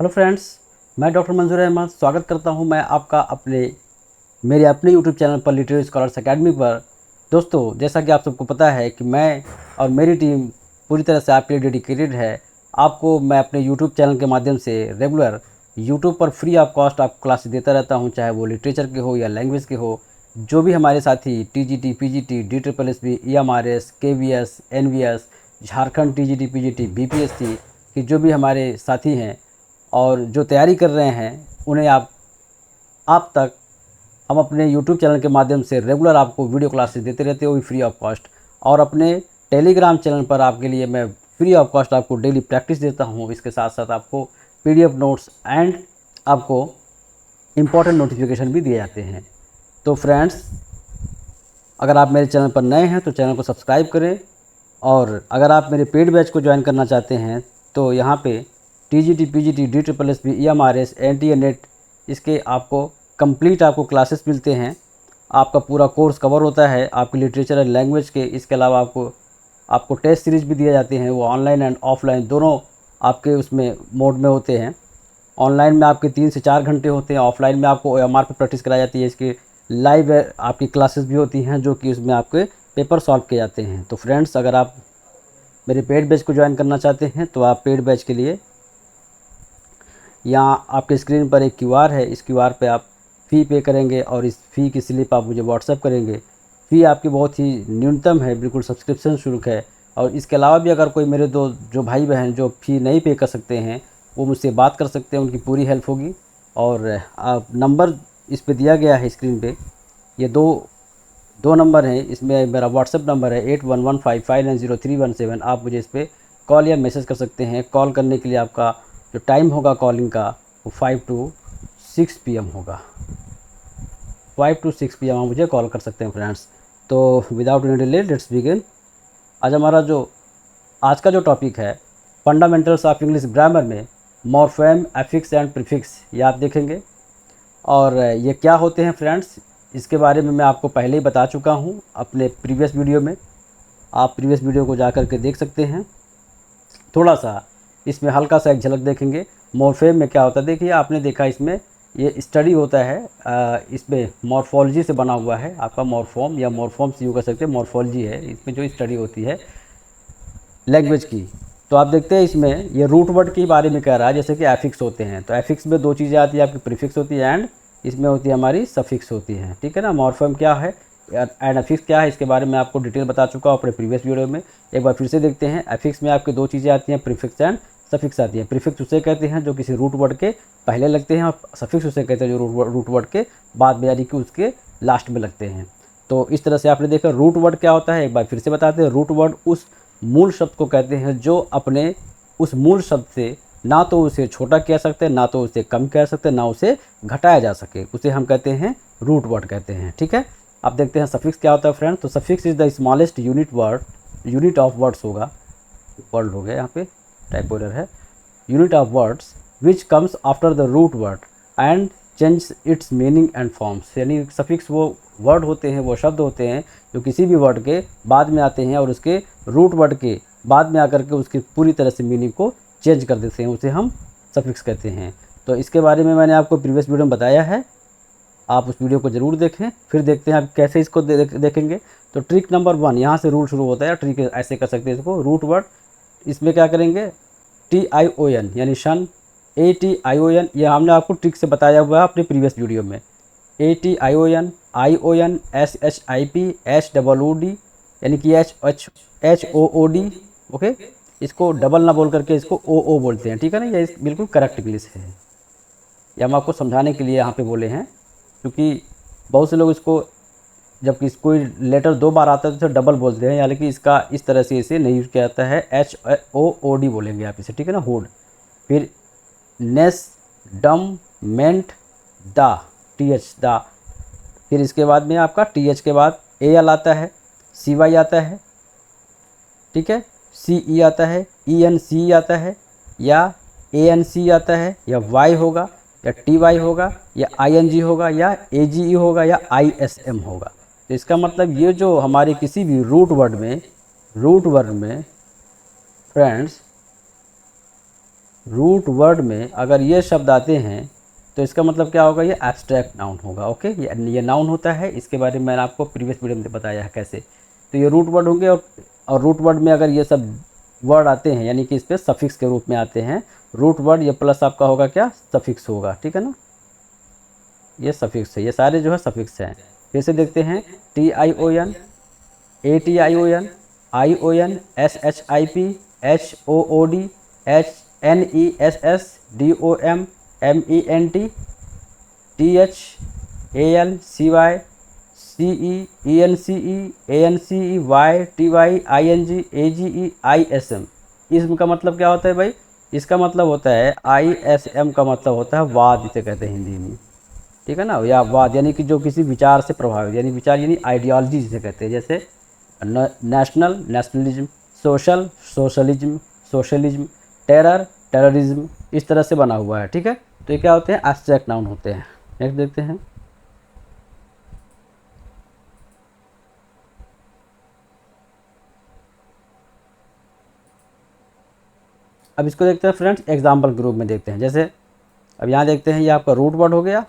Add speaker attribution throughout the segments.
Speaker 1: Hello friends, मैं doctor मंजूर अहमद स्वागत करता हूं मैं आपका मेरे अपने यूट्यूब चैनल पर लिटरेरी स्कॉलर्स एकेडमी पर। दोस्तों, जैसा कि आप सबको पता है कि मैं और मेरी टीम पूरी तरह से आपके लिए डेडिकेटेड है। आपको मैं अपने यूट्यूब चैनल के माध्यम से रेगुलर यूट्यूब पर फ्री ऑफ कॉस्ट आपको क्लासेस देता रहता हूं, चाहे वो लिटरेचर के हो या लैंग्वेज के हो। जो भी हमारे साथी TGT, PGT, DSSS, EMRS, KVS, NVS, Jharkhand TGT, PGT, BPSC कि जो भी हमारे साथी हैं और जो तैयारी कर रहे हैं, उन्हें आप तक हम अपने यूट्यूब चैनल के माध्यम से रेगुलर आपको वीडियो क्लासेस देते रहते हैं, वो भी फ्री ऑफ कॉस्ट। और अपने टेलीग्राम चैनल पर आपके लिए मैं फ्री ऑफ कॉस्ट आपको डेली प्रैक्टिस देता हूँ। इसके साथ साथ आपको PDF नोट्स एंड आपको इम्पोर्टेंट नोटिफिकेशन भी दिए जाते हैं। तो फ्रेंड्स, अगर आप मेरे चैनल पर नए हैं तो चैनल को सब्सक्राइब करें, और अगर आप मेरे पेड बैच को ज्वाइन करना चाहते हैं तो यहाँ पे TGT, PGT, DSSS, EMRS, NTA net, इसके आपको कंप्लीट आपको क्लासेस मिलते हैं। आपका पूरा कोर्स कवर होता है आपकी लिटरेचर एंड लैंग्वेज के। इसके अलावा आपको टेस्ट सीरीज भी दिए जाते हैं, वो ऑनलाइन एंड ऑफलाइन दोनों आपके उसमें मोड में होते हैं। ऑनलाइन में आपके 3 से 4 घंटे होते हैं, ऑफलाइन में आपको OMR पे प्रैक्टिस कराई जाती है। इसकी लाइव आपकी क्लासेस भी होती हैं जो कि उसमें आपके पेपर सॉल्व किए जाते हैं। तो फ्रेंड्स, अगर आप मेरे पेड बैच को ज्वाइन करना चाहते हैं तो आप पेड बैच के लिए यहाँ आपके स्क्रीन पर एक QR है, इस QR पे आप फ़ी पे करेंगे और इस फ़ी की स्लिप आप मुझे व्हाट्सएप करेंगे। फ़ी आपकी बहुत ही न्यूनतम है, बिल्कुल सब्सक्रिप्शन शुल्क है। और इसके अलावा भी अगर कोई मेरे जो भाई बहन जो फ़ी नहीं पे कर सकते हैं, वो मुझसे बात कर सकते हैं, उनकी पूरी हेल्प होगी। और आप नंबर इस पे दिया गया है स्क्रीन पे, ये दो नंबर हैं। इसमें मेरा व्हाट्सएप नंबर है 8115590317। आप मुझे इस पर कॉल या मैसेज कर सकते हैं। कॉल करने के लिए आपका जो टाइम होगा कॉलिंग का, वो 5 to 6 PM होगा। 5 to 6 PM आप मुझे कॉल कर सकते हैं फ्रेंड्स। तो without any delay let's begin. आज का जो टॉपिक है, फंडामेंटल्स ऑफ इंग्लिश ग्रामर में मॉर्फेम, एफिक्स एंड प्रीफिक्स, ये आप देखेंगे। और ये क्या होते हैं फ्रेंड्स, इसके बारे में मैं आपको पहले ही बता चुका हूँ अपने प्रीवियस वीडियो में। आप प्रीवियस वीडियो को जा कर के देख सकते हैं। थोड़ा सा इसमें हल्का सा एक झलक देखेंगे। मॉर्फेम में क्या होता है, देखिए आपने देखा इसमें ये स्टडी होता है, इसमें मॉर्फोलॉजी से बना हुआ है आपका मॉर्फोम, या मॉर्फोम्स यूँ कह सकते हैं, मॉर्फोलॉजी है इसमें जो स्टडी होती है लैंग्वेज की। तो आप देखते हैं इसमें ये रूट वर्ड के बारे में कह रहा है, जैसे कि एफिक्स होते हैं। तो एफिक्स में 2 चीज़ें आती है आपकी, प्रीफिक्स होती है एंड इसमें होती है हमारी सफिक्स होती है, ठीक है ना। मॉर्फेम क्या है एंड एफिक्स क्या है, इसके बारे में आपको डिटेल बता चुका हूँ अपने प्रीवियस वीडियो में। एक बार फिर से देखते हैं। एफिक्स में आपकी 2 चीज़ें आती हैं, प्रीफिक्स एंड सफिक्स आती है। प्रीफिक्स उसे कहते हैं जो किसी रूट वर्ड के पहले लगते हैं, और सफिक्स उसे कहते हैं जो रूट वर्ड के बाद में, यानी कि उसके लास्ट में लगते हैं। तो इस तरह से आपने देखा रूट वर्ड क्या होता है, एक बार फिर से बताते हैं। रूट वर्ड उस मूल शब्द को कहते हैं जो अपने उस मूल शब्द से ना तो उसे छोटा कह सकते हैं, ना तो उसे कम कह सकते हैं, ना उसे घटाया जा सके, उसे हम कहते हैं रूट वर्ड कहते हैं, ठीक है। अब देखते हैं सफिक्स क्या होता है फ्रेंड। तो suffix is the smallest unit of words होगा, वर्ड हो गया यहाँ पे टाइपो एरर है, unit of words which comes after the root word and change its meaning and forms. यानी सफिक्स वो वर्ड होते हैं, वो शब्द होते हैं जो किसी भी वर्ड के बाद में आते हैं और उसके रूट वर्ड के बाद में आकर के उसकी पूरी तरह से मीनिंग को चेंज कर देते हैं, उसे हम सफिक्स कहते हैं। तो इसके बारे में मैंने आपको प्रीवियस वीडियो में बताया है, आप उस वीडियो को ज़रूर देखें। फिर देखते हैं आप कैसे इसको देखेंगे। तो ट्रिक नंबर 1, यहाँ से रूल शुरू होता है। ट्रिक ऐसे कर सकते हैं इसको, रूट वर्ड, इसमें क्या करेंगे, TION यानी शन, ATION, ये हमने आपको ट्रिक से बताया हुआ है अपने प्रीवियस वीडियो में। ATION, ION, SHIP, SOOD, यानी कि HOOD, ओके। इसको डबल ना बोल करके इसको OO बोलते हैं, ठीक है ना। ये बिल्कुल करेक्ट इंग्लिश है, ये हम आपको समझाने के लिए यहाँ पे बोले हैं, क्योंकि बहुत से लोग इसको जब कोई लेटर 2 बार आता है तो इसे डबल बोलते हैं, यानी कि इसका इस तरह से इसे नहीं यूज किया जाता है। HOOD बोलेंगे आप इसे, ठीक है ना, हुड। फिर नेस, डम, मेंट, दा, TH, दा। फिर इसके बाद में आपका TH के बाद AL आता है, CY आता है, ठीक है, CE आता है, ENC आता है, या ANC आता है, या Y होगा, या TY होगा, या ING होगा, या AGE होगा, या ISM होगा। तो इसका मतलब ये जो हमारे किसी भी रूट वर्ड में फ्रेंड्स रूट वर्ड में अगर ये शब्द आते हैं तो इसका मतलब क्या होगा, ये एब्स्ट्रैक्ट नाउन होगा। ओके, ये नाउन होता है, इसके बारे में मैंने आपको प्रीवियस वीडियो में बताया है कैसे। तो ये रूट वर्ड होंगे, और रूट वर्ड में अगर ये सब वर्ड आते हैं यानी कि इस पर सफिक्स के रूप में आते हैं रूट वर्ड, ये प्लस आपका होगा क्या, सफिक्स होगा। ठीक है ना, ये सफिक्स है, ये सारे जो है सफिक्स हैं। फिर से देखते हैं, TION, ATION, ION, SHIP, HOOD, HNESS, DOM, MENT, THALCY, CE, ENCE, ANCE, YTY, ING, AGE, ISM। इसम का मतलब क्या होता है भाई, इसका मतलब होता है ISM का मतलब होता है वाद, इसे कहते हैं हिंदी में। ठीक है ना, या वाद यानी कि जो किसी विचार से प्रभावित, यानी विचार यानी आइडियोलॉजी जिसे कहते हैं, जैसे national, nationalism, social, socialism, socialism, terror, terrorism, इस तरह से बना हुआ है। ठीक है, तो ये क्या होते हैं, एब्स्ट्रैक्ट नाउन होते हैं। नेक्स्ट देखते हैं, अब इसको देखते हैं फ्रेंड्स, एग्जाम्पल के रूप में देखते हैं। जैसे अब यहाँ देखते हैं, ये आपका रूट वर्ड हो गया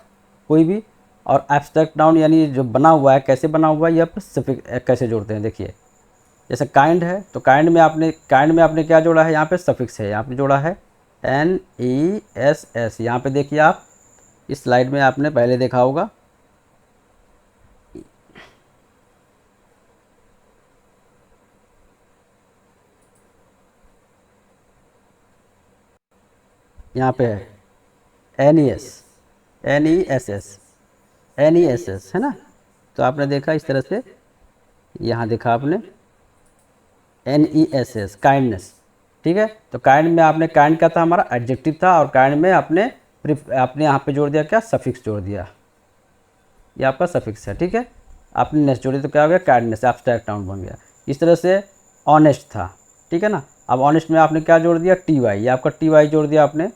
Speaker 1: कोई भी, और एब्स्ट्रैक्ट नाउन यानी जो बना हुआ है, कैसे बना हुआ है, ये आप कैसे जोड़ते हैं। देखिए, जैसे काइंड है, तो काइंड में आपने क्या जोड़ा है, यहाँ पे सफिक्स है, यहाँ पे जोड़ा है NESS। यहाँ पे देखिए, आप इस स्लाइड में आपने पहले देखा होगा, यहाँ पे है NESS है ना। तो आपने देखा इस तरह से, यहाँ देखा आपने NESS, काइंडनेस। ठीक है, तो काइंड में आपने, काइंड का था हमारा एडजेक्टिव था, और काइंड में आपने यहाँ पे जोड़ दिया क्या, सफिक्स जोड़ दिया, ये आपका सफिक्स है। ठीक है, आपने नेस जोड़ी तो क्या हो गया, काइंडनेस, एब्स्ट्रैक्ट नाउन बन गया। इस तरह से ऑनेस्ट था। ठीक है ना, अब ऑनेस्ट में आपने क्या जोड़ दिया, TY, ये आपका TY जोड़ दिया आपने,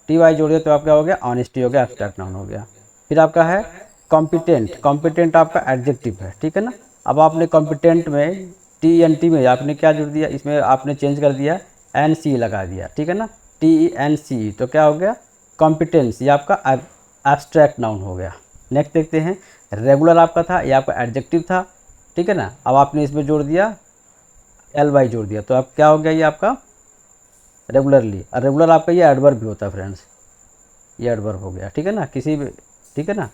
Speaker 1: TY जोड़ दिया तो आपका हो गया ऑनेस्टी हो गया, एब्स्ट्रैक्ट नाउन हो गया। फिर आपका है कॉम्पिटेंट, कॉम्पिटेंट आपका एडजेक्टिव है। ठीक है ना, अब आपने कॉम्पिटेंट में TNT में आपने क्या जोड़ दिया, इसमें आपने चेंज कर दिया, NCE लगा दिया। ठीक है ना, TENCE, तो क्या हो गया, कॉम्पिटेंस, ये आपका एब्स्ट्रैक्ट नाउन हो गया। नेक्स्ट देखते हैं, रेगुलर आपका था, ये आपका एडजेक्टिव था। ठीक है ना, अब आपने इसमें जोड़ दिया LY जोड़ दिया, तो अब क्या हो गया, ये आपका रेगुलरली। और रेगुलर आपका ये एडवर्ब भी होता है फ्रेंड्स, ये एडवर्ब हो गया। ठीक है ना, किसी भी, ठीक है ना,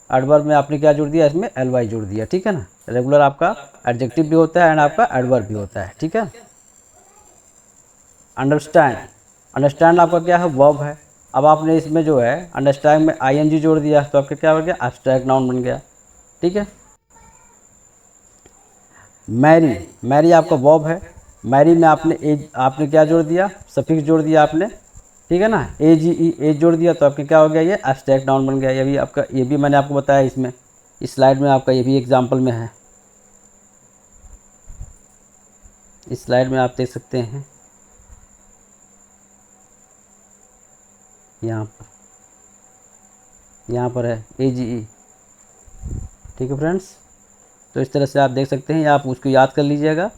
Speaker 1: एडवर्ब में आपने क्या जोड़ दिया, इसमें LY जोड़ दिया। ठीक है ना, रेगुलर आपका एडजेक्टिव भी होता है एंड आपका एडवर्ब भी होता है। ठीक है, अंडरस्टैंड, अंडरस्टैंड आपका क्या है, वर्ब है। अब आपने इसमें जो है अंडरस्टैंड में ING जोड़ दिया, तो आपका क्या हो गया, एब्स्ट्रैक्ट नाउन बन गया। ठीक है, मैरी, मैरी आपका वर्ब है, मैरी में आपने क्या जोड़ दिया, सफिक्स जोड़ दिया आपने। ठीक है ना, AGE, एज जोड़ दिया, तो आपका क्या हो गया, ये एब्स्ट्रैक्ट नाउन बन गया। ये भी आपका, ये भी मैंने आपको बताया इसमें, इस स्लाइड में आपका ये भी एग्जाम्पल में है, इस स्लाइड में आप देख सकते हैं, यहाँ पर है AGE। ठीक है फ्रेंड्स, तो इस तरह से आप देख सकते हैं, आप उसको याद कर लीजिएगा,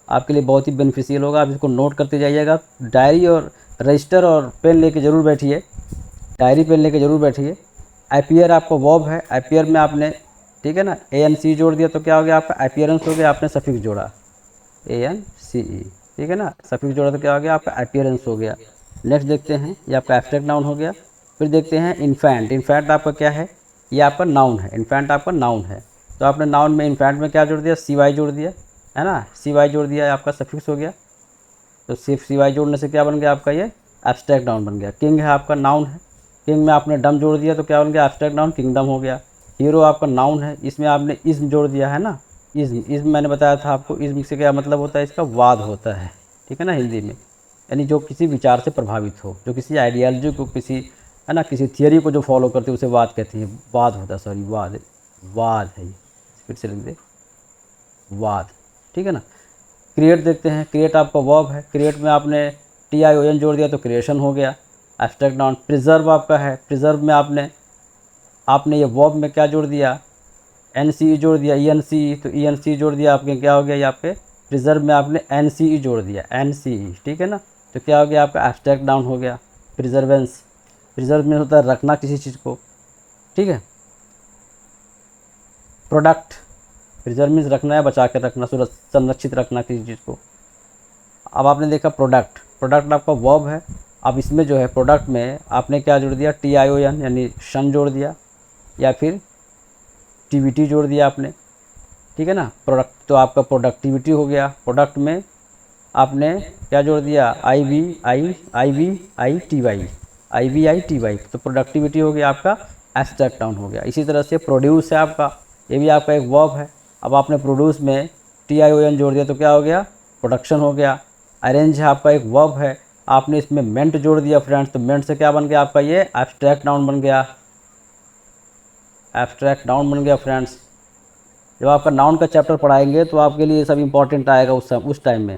Speaker 1: आपके लिए बहुत ही बेनिफिशियल होगा। आप इसको नोट करते जाइएगा, डायरी और रजिस्टर और पेन लेके ज़रूर बैठिए, डायरी पेन लेके ज़रूर बैठिए। अपीयर आपका वर्ब है, अपीयर में आपने, ठीक है ना, ANC जोड़ दिया, तो क्या हो गया आपका अपीयरेंस हो गया, आपने सफिक्स जोड़ा ANCE। ठीक है ना, सफिक्स जोड़ा तो क्या हो गया, आपका अपीयरेंस हो गया। नेक्स्ट देखते हैं, ये आपका एब्स्ट्रैक्ट नाउन हो गया। फिर देखते हैं इन्फेंट, इन्फेंट आपका क्या है, ये आपका नाउन है, इन्फेंट आपका नाउन है। तो आपने नाउन में, इन्फेंट में क्या जोड़ दिया, CY जोड़ दिया, है ना, CY जोड़ दिया, आपका सफिक्स हो गया। तो सिर्फ CY जोड़ने से क्या बन गया आपका, ये एब्स्ट्रैक्ट नाउन बन गया। किंग है आपका नाउन है, किंग में आपने डम जोड़ दिया, तो क्या बन गया, एब्स्ट्रैक्ट नाउन, किंगडम हो गया। हीरो आपका नाउन है, इसमें आपने इज्म जोड़ दिया है ना, इज्म मैंने बताया था आपको, इज्म से क्या मतलब होता है, इसका वाद होता है। ठीक है ना, हिंदी में, यानी जो किसी विचार से प्रभावित हो, जो किसी आइडियालॉजी को, किसी, है ना, किसी थियरी को जो फॉलो करते हैं, उसे वाद कहते हैं, वाद होता है, सॉरी, वाद, वाद है ये, फिर से लिख दे, वाद। ठीक है ना, क्रिएट देखते हैं, क्रिएट आपका वर्ब है, क्रिएट में आपने TION जोड़ दिया, तो क्रिएशन हो गया, एब्स्ट्रैक्ट नाउन। प्रिजर्व आपका है, प्रिजर्व में आपने ये वर्ब में क्या जोड़ दिया, NCE जोड़ दिया, ENCE, तो ENCE जोड़ दिया, आपके क्या हो गया, यहाँ पे प्रिजर्व में आपने NCE जोड़ दिया, NCE। ठीक है ना, तो क्या हो गया, आपका एब्स्ट्रैक्ट नाउन हो गया। प्रिजर्वेंस, प्रिजर्व में होता है रखना किसी चीज़ को, ठीक है। प्रोडक्ट, प्रिजर्व मीन्स रखना है, बचा कर रखना, संरक्षित रखना किसी चीज़ को। अब आपने देखा प्रोडक्ट, प्रोडक्ट आपका वर्ब है। अब इसमें जो है प्रोडक्ट में आपने क्या जोड़ दिया, TION यानी शन जोड़ दिया, या फिर टीवीटी जोड़ दिया आपने, ठीक है ना। प्रोडक्ट तो आपका प्रोडक्टिविटी हो गया। प्रोडक्ट में आपने क्या जोड़ दिया, IVITY, तो प्रोडक्टिविटी हो गया आपका, एब्स्ट्रैक्ट नाउन हो गया। इसी तरह से प्रोड्यूस है आपका, ये भी आपका एक वर्ब है। अब आपने प्रोड्यूस में TION जोड़ दिया तो क्या हो गया, प्रोडक्शन हो गया। अरेंज है आपका एक वर्ब है, आपने इसमें मेंट जोड़ दिया फ्रेंड्स, तो मेंट से क्या बन गया आपका, ये एब्स्ट्रैक्ट नाउन बन गया, एब्स्ट्रैक्ट नाउन बन गया फ्रेंड्स। जब आपका नाउन का चैप्टर पढ़ाएंगे तो आपके लिए सब इंपॉर्टेंट आएगा उस टाइम में,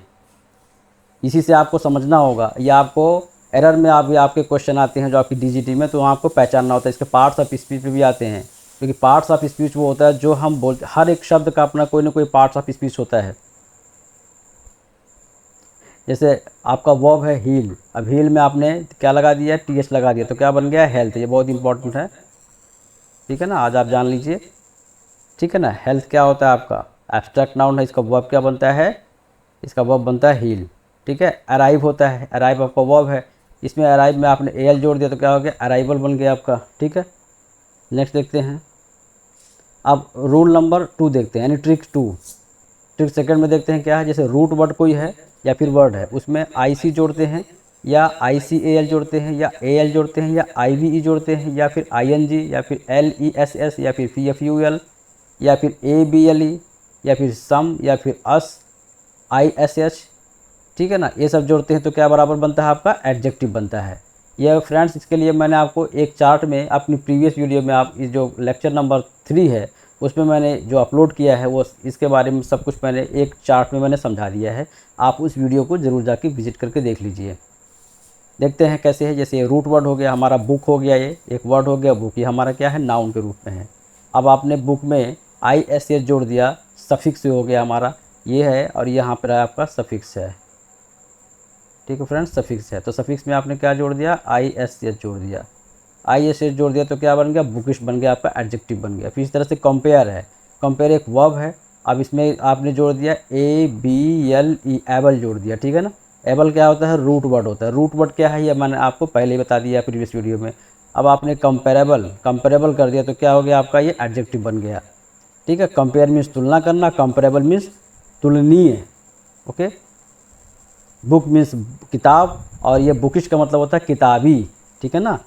Speaker 1: इसी से आपको समझना होगा। या आपको एरर में आपके क्वेश्चन आते हैं जो आपकी DGT में, तो वहाँ आपको पहचानना होता है। इसके पार्ट्स ऑफ स्पीच पे भी आते हैं, क्योंकि पार्ट्स ऑफ स्पीच वो होता है जो हम बोलते, हर एक शब्द का अपना कोई ना कोई पार्ट्स ऑफ स्पीच होता है। जैसे आपका वर्ब है हील, अब हील में आपने क्या लगा दिया, TH लगा दिया, तो क्या बन गया, हेल्थ। ये बहुत इंपॉर्टेंट है, ठीक है ना, आज आप जान लीजिए, ठीक है ना। हेल्थ क्या होता है आपका, एब्स्ट्रैक्ट नाउन है, इसका वर्ब क्या बनता है, इसका वर्ब बनता है हील, ठीक है। अराइव होता है, अराइव आपका वर्ब है, इसमें अराइव में आपने AL जोड़ दिया तो क्या हो गया, अराइवल बन गया आपका, ठीक है। नेक्स्ट देखते हैं, अब रूल नंबर 2 देखते हैं, यानी ट्रिक 2। ट्रिक सेकंड में देखते हैं क्या है, जैसे रूट वर्ड कोई है या फिर वर्ड है, उसमें IC जोड़ते हैं या ICAL जोड़ते हैं या AL जोड़ते हैं या IVE जोड़ते हैं या फिर ING या फिर LESS या फिर PFUL या फिर ABLE या फिर सम या फिर ISH, ठीक है ना। ये सब जोड़ते हैं तो क्या बराबर बनता है आपका, एडजेक्टिव बनता है। यह फ्रेंड्स, इसके लिए मैंने आपको एक चार्ट में अपनी प्रीवियस वीडियो में, आप इस जो लेक्चर नंबर 3 है उसमें मैंने जो अपलोड किया है, वो इसके बारे में सब कुछ मैंने एक चार्ट में मैंने समझा दिया है। आप उस वीडियो को ज़रूर जाके विजिट करके देख लीजिए। देखते हैं कैसे है, जैसे रूट वर्ड हो गया हमारा, बुक हो गया, ये एक वर्ड हो गया बुक, ये हमारा क्या है, नाउन के रूप में है। अब आपने बुक में ISH जोड़ दिया, सफिक्स हो गया हमारा, ये है, और यहाँ पर आपका सफिक्स है, ठीक है फ्रेंड्स, सफिक्स है। तो सफिक्स में आपने क्या जोड़ दिया, ISH जोड़ दिया, ISH जोड़ दिया तो क्या बन गया, बुकिश बन गया, आपका एडजेक्टिव बन गया। फिर इस तरह से कंपेयर है, कंपेयर एक वर्ब है, अब इसमें आपने जोड़ दिया ABLE, एबल जोड़ दिया, ठीक है ना। एबल क्या होता है, रूट वर्ड होता है। रूट वर्ड क्या है, ये मैंने आपको पहले ही बता दिया प्रीवियस वीडियो में। अब आपने कंपेरेबल कर दिया तो क्या हो गया आपका, ये एडजेक्टिव बन गया, ठीक है। कंपेयर मीन्स तुलना करना, कंपेरेबल मीन्स तुलनीय, ओके। बुक मीन्स किताब, और ये बुकिश का मतलब होता है किताबी, ठीक है ना।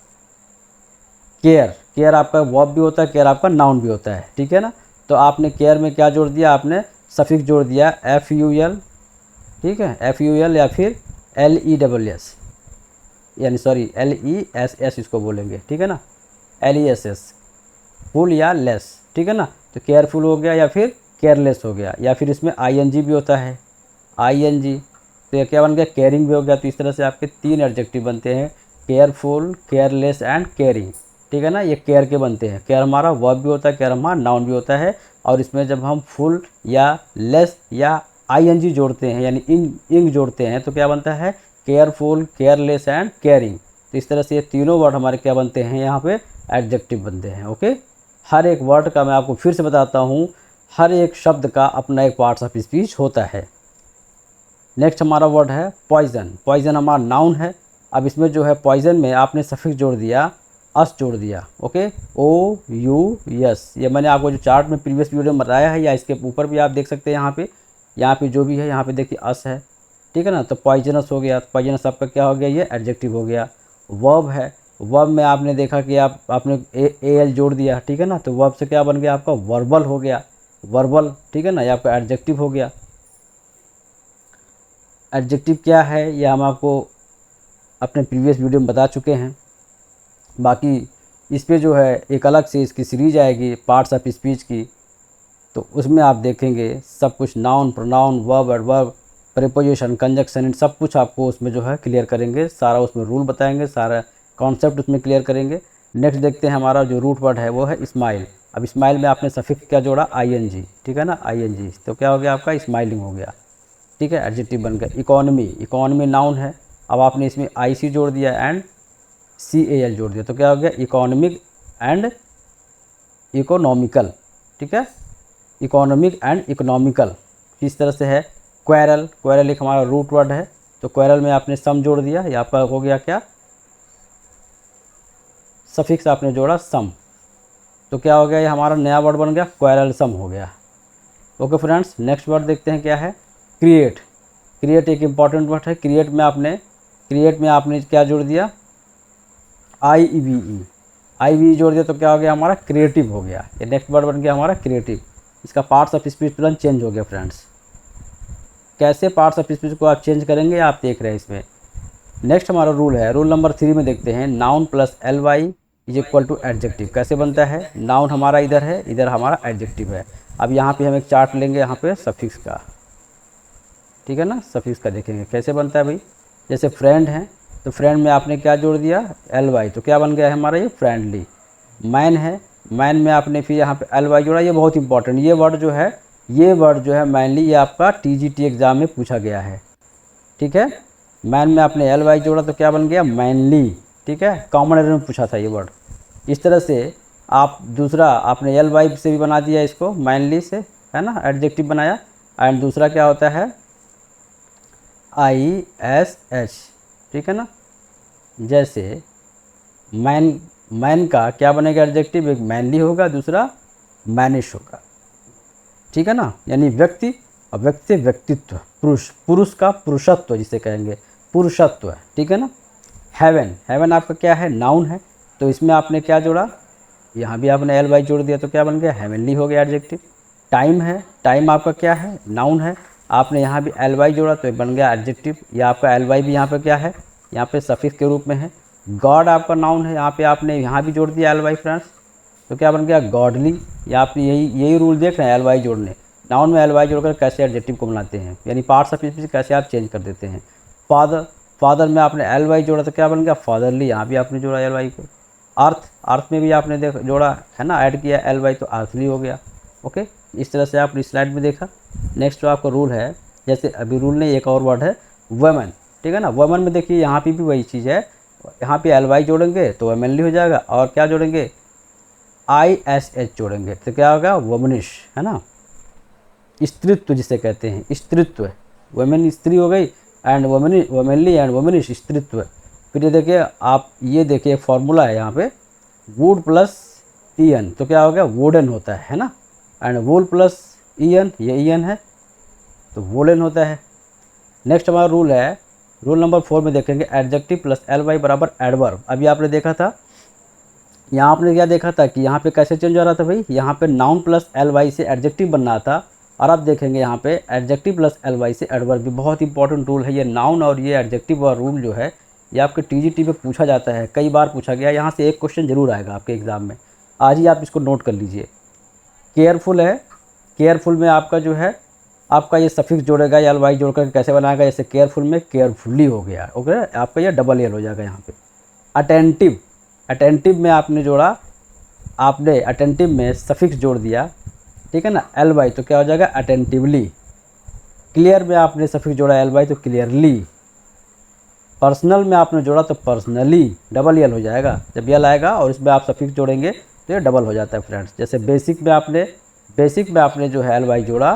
Speaker 1: केयर, केयर आपका वर्ब भी होता है, केयर आपका नाउन भी होता है, ठीक है ना। तो आपने केयर में क्या जोड़ दिया, आपने सफिक्स जोड़ दिया FUL, ठीक है, FUL या फिर LESS, यानी सॉरी LESS इसको बोलेंगे, ठीक है ना, LESS, फुल या लेस, ठीक है ना। तो केयरफुल हो गया या फिर केयरलेस हो गया, या फिर इसमें ING भी होता है, ING, तो ये क्या बन गया, केयरिंग भी हो गया। तो इस तरह से आपके 3 एडजेक्टिव बनते हैं, केयरफुल, केयरलेस एंड केयरिंग, ठीक है ना। ये केयर के बनते हैं, केयर हमारा वर्ब भी होता है, केयर हमारा नाउन भी होता है, और इसमें जब हम फुल या लेस या ING जोड़ते हैं, यानी इंग जोड़ते हैं, तो क्या बनता है, केयरफुल, केयरलेस एंड केयरिंग। तो इस तरह से ये तीनों वर्ड हमारे क्या बनते हैं, यहाँ पे एडजेक्टिव बनते हैं, ओके। हर एक वर्ड का मैं आपको फिर से बताता हूँ, हर एक शब्द का अपना एक पार्ट्स ऑफ स्पीच होता है। नेक्स्ट हमारा वर्ड है पॉइजन, पॉइजन हमारा नाउन है। अब इसमें जो है पॉइजन में आपने सफिक्स जोड़ दिया, अस जोड़ दिया, ओके, OUS। ये मैंने आपको जो चार्ट में प्रीवियस वीडियो में बताया है, या इसके ऊपर भी आप देख सकते हैं, यहाँ पे जो भी है, यहाँ पे देखिए अस है, ठीक है ना। तो पॉइजनस हो गया, पॉइजनस आपका क्या हो गया, ये एडजेक्टिव हो गया। वर्ब है, वर्ब में आपने देखा कि आपने AL जोड़ दिया, ठीक है ना, तो वर्ब से क्या बन गया आपका, वर्बल हो गया, वर्बल, ठीक है ना, ये आपका एडजेक्टिव हो गया। एडजेक्टिव क्या है, ये हम आपको अपने प्रीवियस वीडियो में बता चुके हैं। बाकी इस पे जो है एक अलग से इसकी सीरीज आएगी पार्ट्स ऑफ स्पीच की, तो उसमें आप देखेंगे सब कुछ, noun, pronoun, verb, adverb, preposition, conjunction, इन सब कुछ आपको उसमें जो है क्लियर करेंगे, सारा उसमें रूल बताएंगे, सारा कॉन्सेप्ट उसमें क्लियर करेंगे। नेक्स्ट देखते हैं हमारा जो रूट वर्ड है वो है स्माइल। अब स्माइल में आपने सफिक्स क्या जोड़ा, ING, ठीक है ना, ING, तो क्या हो गया आपका, स्माइलिंग हो गया, ठीक है, एडजेक्टिव बन गया। इकोनॉमी, इकोनॉमी नाउन है, अब आपने इसमें IC जोड़ दिया एंड CAL जोड़ दिया तो क्या हो गया, इकोनॉमिक एंड इकोनॉमिकल। ठीक है, इकोनॉमिक एंड इकोनॉमिकल किस तरह से है, क्वेरल, क्वेरल एक हमारा रूट वर्ड है, तो क्वेरल में आपने सम जोड़ दिया, ये आपका हो गया क्या, सफिक्स आपने जोड़ा सम, तो क्या हो गया, ये हमारा नया वर्ड बन गया, क्वेरल सम हो गया। ओके फ्रेंड्स, नेक्स्ट वर्ड देखते हैं क्या है, क्रिएट। क्रिएट एक इंपॉर्टेंट वर्ड है। क्रिएट में आपने क्या जोड़ दिया, IEVE जोड़ दिया तो क्या हो गया हमारा, क्रिएटिव हो गया। ये नेक्स्ट वर्ड बन गया हमारा क्रिएटिव। इसका पार्ट्स ऑफ स्पीच तुरंत चेंज हो गया फ्रेंड्स। कैसे पार्ट्स ऑफ स्पीच को आप चेंज करेंगे आप देख रहे हैं इसमें। नेक्स्ट हमारा रूल है, रूल नंबर 3 में देखते हैं, noun plus LY is equal to adjective. कैसे बनता है, नाउन हमारा इधर है, इधर हमारा एडजेक्टिव है। अब यहाँ पे हम एक चार्ट लेंगे यहाँ पे सफिक्स का, ठीक है ना, सफिक्स का देखेंगे कैसे बनता है भाई। जैसे फ्रेंड है तो फ्रेंड में आपने क्या जोड़ दिया, LY, तो क्या बन गया है हमारा ये फ्रेंडली। मैन है, मैन में आपने फिर यहाँ पे LY जोड़ा, ये बहुत इंपॉर्टेंट, ये वर्ड जो है मैनली, ये आपका TGT एग्ज़ाम में पूछा गया है। ठीक है, मैन में आपने LY जोड़ा तो क्या बन गया, मैनली। ठीक है, कॉमन एरर में पूछा था ये वर्ड। इस तरह से आप दूसरा आपने LY से भी बना दिया इसको, मैनली से, है ना, एडजेक्टिव बनाया। एंड दूसरा क्या होता है, ISH। ठीक है ना, जैसे मैन का क्या बनेगा एडजेक्टिव, एक मैनली होगा, दूसरा मैनिश होगा। ठीक है ना, यानी व्यक्ति और व्यक्ति व्यक्तित्व, पुरुष का पुरुषत्व जिसे कहेंगे, पुरुषत्व है। ठीक है ना। हेवन आपका क्या है, नाउन है, तो इसमें आपने क्या जोड़ा, यहाँ भी आपने LY जोड़ दिया तो क्या बन गया, हेवनली हो गया एडजेक्टिव। टाइम है, टाइम आपका क्या है, नाउन है, आपने यहाँ भी LY जोड़ा तो बन गया एडजेक्टिव। या आपका LY भी यहाँ पे क्या है, यहाँ पे सफिक्स के रूप में है। गॉड आपका नाउन है, यहाँ पे आपने यहाँ भी जोड़ दिया LY फ्रेंड्स, तो क्या बन गया, गॉडली। या आप यही रूल देख रहे हैं, LY जोड़ने, नाउन में LY जोड़कर कैसे एडजेक्टिव को बनाते हैं, यानी पार्ट्स ऑफ स्पीच कैसे आप चेंज कर देते हैं। फादर में आपने LY जोड़ा तो क्या बन गया, फादरली, यहाँ भी आपने जोड़ा LY को। अर्थ में भी आपने जोड़ा है ना, ऐड किया LY तो अर्थली हो गया। ओके, इस तरह से आपने स्लाइड में देखा। नेक्स्ट जो आपका रूल है, जैसे अभी रूल नहीं, एक और वर्ड है वुमेन। ठीक है ना, वुमेन में देखिए यहाँ पे भी वही चीज़ है, यहाँ पे LY जोड़ेंगे तो वुमेनली हो जाएगा, और क्या जोड़ेंगे, ISH जोड़ेंगे तो क्या होगा, वुमनिश, है ना, स्त्रीत्व जिसे कहते हैं, स्त्रीत्व। वुमेन स्त्री हो गई, एंड वुमेनली एंड वुमनिश स्त्रीत्व। फिर ये देखिए आप, ये देखिए फॉर्मूला है यहाँ पे, वुड प्लस EN तो क्या हो गया, वुडन होता है ना, एंड वुल प्लस EN, ये EN है तो वुलन होता है। नेक्स्ट हमारा रूल है, रूल नंबर 4 में देखेंगे, एडजेक्टिव प्लस LY बराबर एडवर्ब। अभी आपने देखा था, यहाँ आपने क्या देखा था कि यहाँ पे कैसे चेंज हो रहा था भाई, यहाँ पे नाउन प्लस LY से एडजेक्टिव बनना था, और आप देखेंगे यहाँ पे एडजेक्टिव प्लस LY से एडवर्ब भी। बहुत इंपॉर्टेंट रूल है ये, नाउन और ये एडजेक्टिव और रूल जो है ये आपके TGT में पूछा जाता है, कई बार पूछा गया, यहाँ से एक क्वेश्चन जरूर आएगा आपके एग्ज़ाम में। आज ही आप इसको नोट कर लीजिए। केयरफुल है, केयरफुल में आपका जो है, आपका ये सफिक्स जोड़ेगा, LY जोड़कर कैसे बनाएगा, जैसे केयरफुल में केयरफुली हो गया। ओके, आपका ये डबल L हो जाएगा यहाँ पे। अटेंटिव, अटेंटिव में आपने जोड़ा, आपने अटेंटिव में सफिक्स जोड़ दिया, ठीक है ना, LY तो क्या हो जाएगा, अटेंटिवली। क्लियर में आपने सफिक्स जोड़ा LY तो क्लियरली। पर्सनल में आपने जोड़ा तो पर्सनली, डबल L हो जाएगा। जब L आएगा और इसमें आप सफिक्स जोड़ेंगे तो ये डबल हो जाता है फ्रेंड्स। जैसे बेसिक में आपने जो है LY जोड़ा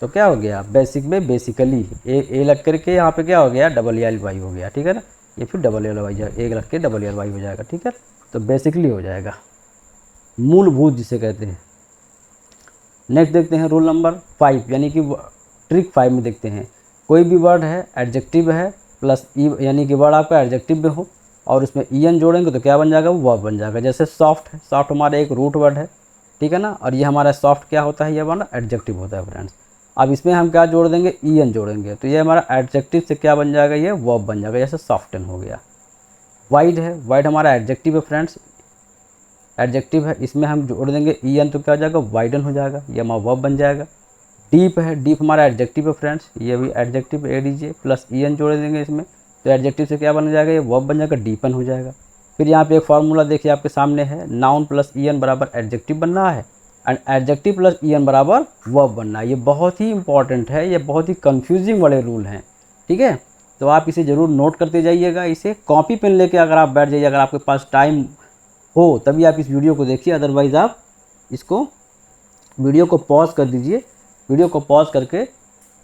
Speaker 1: तो क्या हो गया, बेसिक में बेसिकली, ए लग करके यहाँ पे क्या हो गया, डबल LY हो गया। ठीक है ना, ये फिर डबल LY जाएगा, एक लग के डबल LY हो जाएगा। ठीक है, तो बेसिकली हो जाएगा, मूलभूत जिसे कहते हैं। नेक्स्ट देखते हैं रूल नंबर 5, यानी कि ट्रिक 5 में देखते हैं, कोई भी वर्ड है एडजेक्टिव है प्लस यानी कि वर्ड आपका एडजेक्टिव में हो और उसमें EN जोड़ेंगे तो क्या बन जाएगा, वो वर्ब बन जाएगा। जैसे सॉफ्ट है, सॉफ्ट हमारा एक रूट वर्ड है, ठीक है ना, और ये हमारा सॉफ्ट क्या होता है, ये वर्ड एडजेक्टिव होता है फ्रेंड्स। अब इसमें हम क्या जोड़ देंगे, EN जोड़ेंगे तो ये हमारा एडजेक्टिव से क्या बन जाएगा, ये वर्ब बन जाएगा, जैसे सॉफ्टन हो गया। वाइड है, वाइड हमारा एडजेक्टिव है फ्रेंड्स, एडजेक्टिव है, इसमें हम जोड़ देंगे EN तो क्या हो जाएगा, वाइडन हो जाएगा, ये हमारा वर्ब बन जाएगा। डीप है, डीप हमारा एडजेक्टिव है फ्रेंड्स, ये भी एडजेक्टिव ADJ प्लस EN जोड़ देंगे इसमें तो एडजेक्टिव से क्या बन जाएगा, ये वर्ब बन जाएगा, डीपन हो जाएगा। फिर यहाँ पे एक फार्मूला देखिए आपके सामने है, नाउन प्लस EN बराबर एडजेक्टिव बनना है एंड एडजेक्टिव प्लस EN बराबर वर्ब बनना है। ये बहुत ही इंपॉर्टेंट है, ये बहुत ही कंफ्यूजिंग वाले रूल हैं। ठीक है, तो आप इसे ज़रूर नोट करते जाइएगा। इसे कॉपी पेन लेके अगर आप बैठ जाइए, अगर आपके पास टाइम हो तभी आप इस वीडियो को देखिए, अदरवाइज़ आप इसको वीडियो को पॉज कर दीजिए। वीडियो को पॉज करके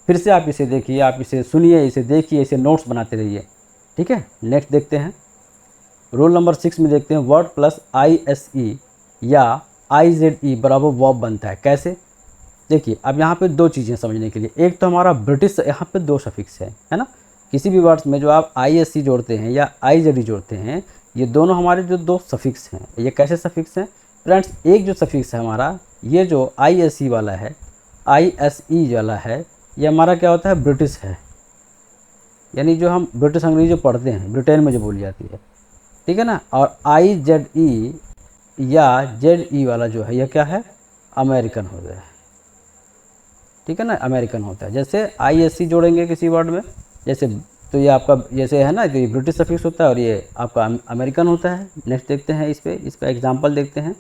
Speaker 1: फिर से आप इसे देखिए, आप इसे सुनिए, इसे देखिए, इसे नोट्स बनाते रहिए। ठीक है, नेक्स्ट देखते हैं। रूल नंबर 6 में देखते हैं वर्ड प्लस ISE या IZE बराबर वर्ब बनता है। कैसे? देखिए, अब यहाँ पे दो चीज़ें समझने के लिए। एक तो हमारा ब्रिटिश, यहाँ पे दो सफिक्स है ना। किसी भी वर्ड्स में जो आप ISE जोड़ते हैं या IZE जोड़ते हैं, ये दोनों हमारे जो दो सफिक्स हैं। ये कैसे सफिक्स हैं फ्रेंड्स? एक जो सफिक्स है हमारा, ये जो ISE वाला है, ISE वाला है, ये हमारा क्या होता है? ब्रिटिश है। यानी जो हम ब्रिटिश अंग्रेजी जो पढ़ते हैं, ब्रिटेन में जो बोली जाती है, ठीक है ना। और IZE या ZE वाला जो है, यह क्या है? अमेरिकन हो गया है। ठीक है ना, अमेरिकन होता है। जैसे ISE जोड़ेंगे किसी वर्ड में, जैसे तो ये आपका जैसे है ना, तो ये ब्रिटिश सफिक्स होता है और ये आपका अमेरिकन होता है। नेक्स्ट देखते हैं, इसका एग्जांपल देखते हैं।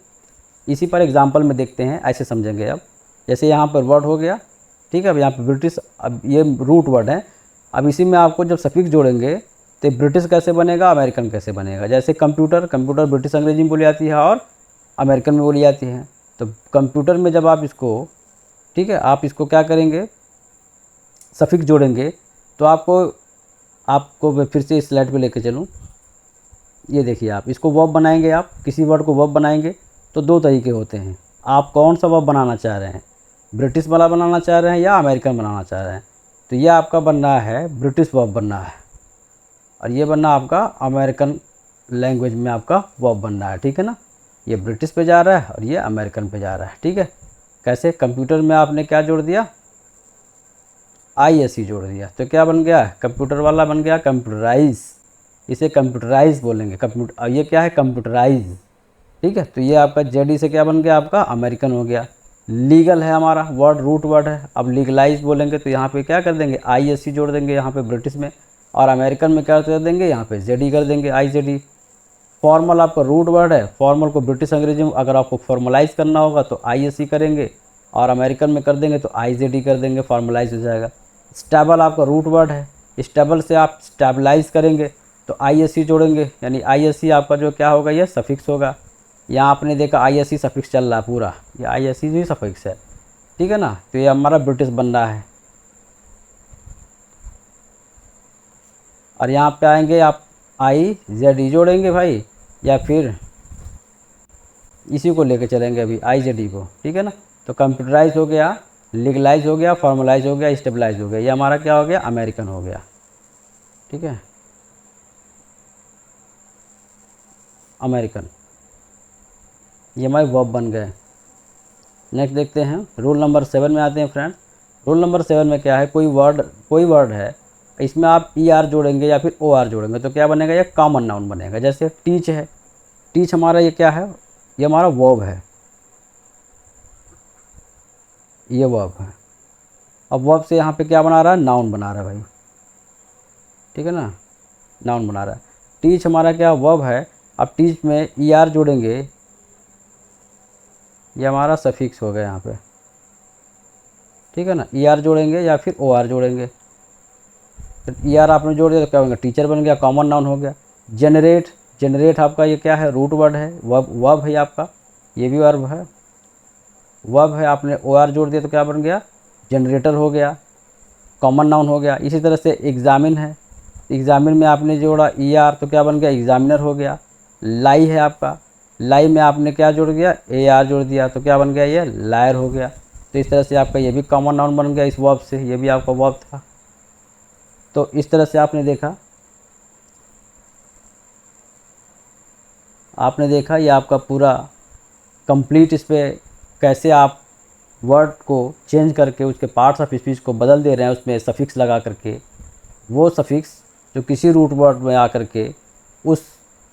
Speaker 1: इसी पर एग्जांपल में देखते हैं, ऐसे समझेंगे अब। जैसे यहाँ पर वर्ड हो गया, ठीक है। अब यहाँ पर ब्रिटिश, अब ये रूट वर्ड है। अब इसी में आपको जब सफिक्स जोड़ेंगे तो ब्रिटिश कैसे बनेगा, अमेरिकन कैसे बनेगा। जैसे कंप्यूटर, कंप्यूटर ब्रिटिश अंग्रेजी में बोली जाती है और अमेरिकन में बोली जाती है। तो कंप्यूटर में जब आप इसको, ठीक है, आप इसको क्या करेंगे, सफिक्स जोड़ेंगे, तो आपको मैं फिर से इस स्लाइड पे लेके चलूँ। ये देखिए, आप इसको वर्ब बनाएंगे। आप किसी वर्ड को वर्ब बनाएंगे तो दो तरीके होते हैं। आप कौन सा वर्ब बनाना चाह रहे हैं? ब्रिटिश वाला बनाना चाह रहे हैं या अमेरिकन बनाना चाह रहे हैं? तो ये आपका बनना है ब्रिटिश वर्ब बनना है, और ये बनना आपका अमेरिकन लैंग्वेज में आपका वर्ब बनना है। ठीक है ना, ये ब्रिटिश पे जा रहा है और ये अमेरिकन पे जा रहा है। ठीक है, कैसे? कंप्यूटर में आपने क्या जोड़ दिया? ISE जोड़ दिया, तो क्या बन गया? कंप्यूटर वाला बन गया कंप्यूटराइज। इसे कंप्यूटराइज बोलेंगे, कंप्यूटर। और ये क्या है? कंप्यूटराइज। ठीक है, तो ये आपका ZE से क्या बन गया? आपका अमेरिकन हो गया। लीगल है हमारा वर्ड, रूट वर्ड है। अब लीगलाइज बोलेंगे तो यहाँ पे क्या कर देंगे? ISE जोड़ देंगे यहाँ पे ब्रिटिश में, और अमेरिकन में क्या कर देंगे? यहाँ पे ZE कर देंगे, IZE। फॉर्मल आपका रूट वर्ड है। फॉर्मल को ब्रिटिश अंग्रेजी में अगर आपको फॉर्मलाइज करना होगा तो ISE करेंगे, और अमेरिकन में कर देंगे तो IZE कर देंगे, फॉर्मलाइज हो जाएगा। स्टेबल आपका रूट वर्ड है। स्टेबल से आप स्टेबलाइज करेंगे तो ISE जोड़ेंगे, यानी ISE आपका जो क्या होगा? ये सफिक्स होगा। यहाँ आपने देखा ISE सफिक्स चल रहा है पूरा, ये ISE ही सफिक्स है। ठीक है ना, तो ये हमारा ब्रिटिश बन रहा है। और यहाँ पे आएंगे आप IZE जोड़ेंगे भाई, या फिर इसी को लेके चलेंगे अभी IZE को। ठीक है ना, तो कंप्यूटराइज हो गया, लीगलाइज हो गया, फॉर्मलाइज हो गया, स्टेबलाइज हो गया। ये हमारा क्या हो गया? अमेरिकन हो गया। ठीक है, अमेरिकन, ये हमारे वर्ब बन गए। नेक्स्ट देखते हैं, रूल नंबर 7 में आते हैं फ्रेंड्स। रूल नंबर 7 में क्या है? कोई वर्ड है, इसमें आप ER जोड़ेंगे या फिर OR जोड़ेंगे तो क्या बनेगा? ये कॉमन नाउन बनेगा। जैसे टीच है, टीच हमारा ये क्या है? ये हमारा वर्ब है, ये वर्ब है। अब वर्ब से यहाँ पे क्या बना रहा है? नाउन बना रहा है भाई। ठीक है ना, नाउन बना रहा है। टीच हमारा क्या वर्ब है। अब टीच में ER जोड़ेंगे, ये हमारा सफिक्स हो गया यहाँ पे। ठीक है ना, ER जोड़ेंगे या फिर OR जोड़ेंगे। तो ER आपने जोड़ दिया तो क्या बन गया? टीचर बन गया, कॉमन नाउन हो गया। जनरेट, जनरेट आपका ये क्या है? रूट वर्ड है, वर्ब है आपका, ये भी वर्ब है, वर्ब है। आपने OR जोड़ दिया तो क्या बन गया? जनरेटर हो गया, कॉमन नाउन हो गया। इसी तरह से एग्जामिन है, एग्जामिन में आपने जोड़ा ER तो क्या बन गया? एग्जामिनर हो गया। लाई है आपका, लाई में आपने क्या जोड़ दिया? AR जोड़ दिया तो क्या बन गया? ये लायर हो गया। तो इस तरह से आपका ये भी कॉमन नाउन बन गया इस वर्ब से, ये भी आपका वर्ब था। तो इस तरह से आपने देखा ये आपका पूरा कंप्लीट। इस पर कैसे आप वर्ड को चेंज करके उसके पार्ट्स ऑफ स्पीच को बदल दे रहे हैं, उसमें सफिक्स लगा करके। वो सफिक्स जो किसी रूट वर्ड में आकर के उस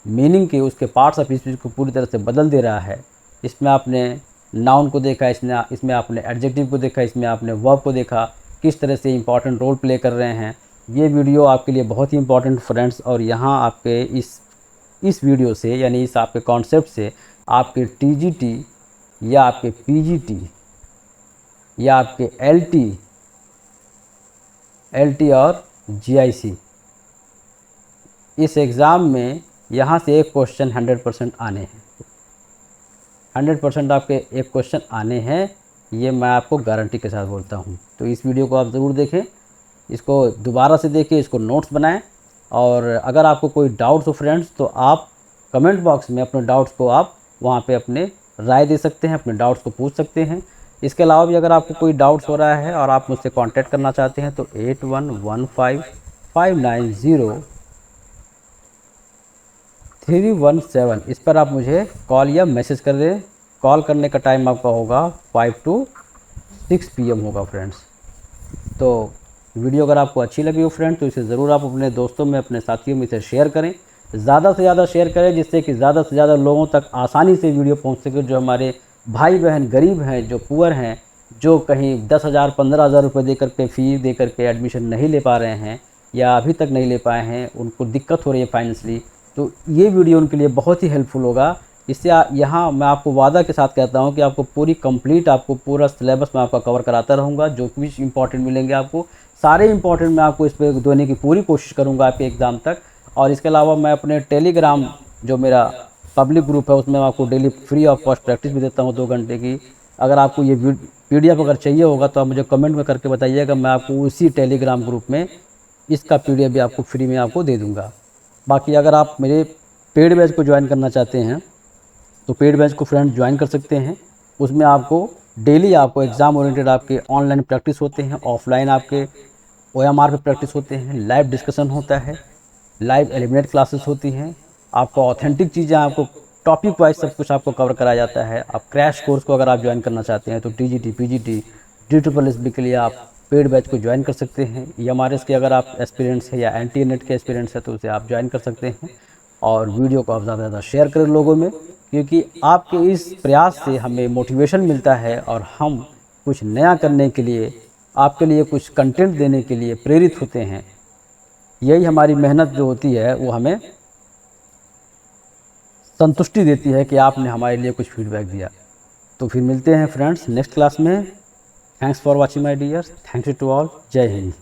Speaker 1: मीनिंग के, उसके पार्ट्स ऑफ स्पीच को पूरी तरह से बदल दे रहा है। इसमें आपने नाउन को देखा, इसमें आपने एडजेक्टिव को देखा, इसमें आपने वर्ब को देखा, किस तरह से इंपॉर्टेंट रोल प्ले कर रहे हैं। ये वीडियो आपके लिए बहुत ही इंपॉर्टेंट फ्रेंड्स। और यहाँ आपके इस वीडियो से, यानी इस आपके कॉन्सेप्ट से, आपके TGT या आपके PGT या आपके LT और GIC इस एग्ज़ाम में यहाँ से एक क्वेश्चन 100% आने हैं, 100% आपके एक क्वेश्चन आने हैं, ये मैं आपको गारंटी के साथ बोलता हूँ। तो इस वीडियो को आप ज़रूर देखें, इसको दोबारा से देखें, इसको नोट्स बनाएं, और अगर आपको कोई डाउट्स हो फ्रेंड्स तो आप कमेंट बॉक्स में अपने डाउट्स को आप वहाँ पे अपने राय दे सकते हैं, अपने डाउट्स को पूछ सकते हैं। इसके अलावा भी अगर आपको कोई डाउट्स हो रहा है और आप मुझसे कांटेक्ट करना चाहते हैं तो 8115590317 इस पर आप मुझे कॉल या मैसेज कर दें। कॉल करने का टाइम आपका होगा 5 to 6 PM होगा फ्रेंड्स। तो वीडियो अगर आपको अच्छी लगी हो फ्रेंड तो इसे ज़रूर आप अपने दोस्तों में, अपने साथियों में इसे शेयर करें, ज़्यादा से ज़्यादा शेयर करें, जिससे कि ज़्यादा से ज़्यादा लोगों तक आसानी से वीडियो पहुंच सके। जो हमारे भाई बहन गरीब हैं, जो पुअर हैं, जो कहीं 10,000 15,000 रुपये दे करके फ़ी दे करके एडमिशन नहीं ले पा रहे हैं या अभी तक नहीं ले पाए हैं, उनको दिक्कत हो रही है फाइनेंशली, तो ये वीडियो उनके लिए बहुत ही हेल्पफुल होगा। इससे यहाँ मैं आपको वादा के साथ कहता हूँ कि आपको पूरी कंप्लीट, आपको पूरा सिलेबस मैं आपका कवर कराता रहूँगा। जो भी इंपॉर्टेंट मिलेंगे आपको, सारे इंपॉर्टेंट मैं आपको इस पर देने की पूरी कोशिश करूँगा आपके एग्ज़ाम तक। और इसके अलावा मैं अपने टेलीग्राम जो मेरा पब्लिक ग्रुप है उसमें मैं आपको daily free of cost practice भी देता हूँ 2 घंटे की। अगर आपको ये PDF अगर चाहिए होगा तो आप मुझे कमेंट में करके बताइएगा, मैं आपको उसी टेलीग्राम ग्रुप में इसका PDF भी आपको फ्री में आपको दे दूँगा। बाकी अगर आप मेरे पेड बैच को ज्वाइन करना चाहते हैं तो पेड बैच को फ्रेंड ज्वाइन कर सकते हैं। उसमें आपको डेली आपको एग्ज़ाम ओरिएंटेड आपके ऑनलाइन प्रैक्टिस होते हैं, ऑफलाइन आपके OMR पे प्रैक्टिस होते हैं, लाइव डिस्कशन होता है, लाइव एलिमिनेट क्लासेस होती हैं, आपको ऑथेंटिक चीज़ें, आपको टॉपिक वाइज सब कुछ आपको कवर कराया जाता है। आप क्रैश कोर्स को अगर आप ज्वाइन करना चाहते हैं तो TGT PGT DSSB के लिए आप पेड बैच को ज्वाइन कर सकते हैं। EMRS के अगर आप एक्सपीरियंस है या NT-NET के एक्सपीरियंस है तो उसे आप ज्वाइन कर सकते हैं। और वीडियो को आप ज़्यादा से ज़्यादा शेयर करें लोगों में, क्योंकि आपके इस प्रयास से हमें मोटिवेशन मिलता है और हम कुछ नया करने के लिए, आपके लिए कुछ कंटेंट देने के लिए प्रेरित होते हैं। यही हमारी मेहनत जो होती है वो हमें संतुष्टि देती है कि आपने हमारे लिए कुछ फीडबैक दिया। तो फिर मिलते हैं फ्रेंड्स नेक्स्ट क्लास में। Thanks for watching my dears, thanks to all, जय हिंद।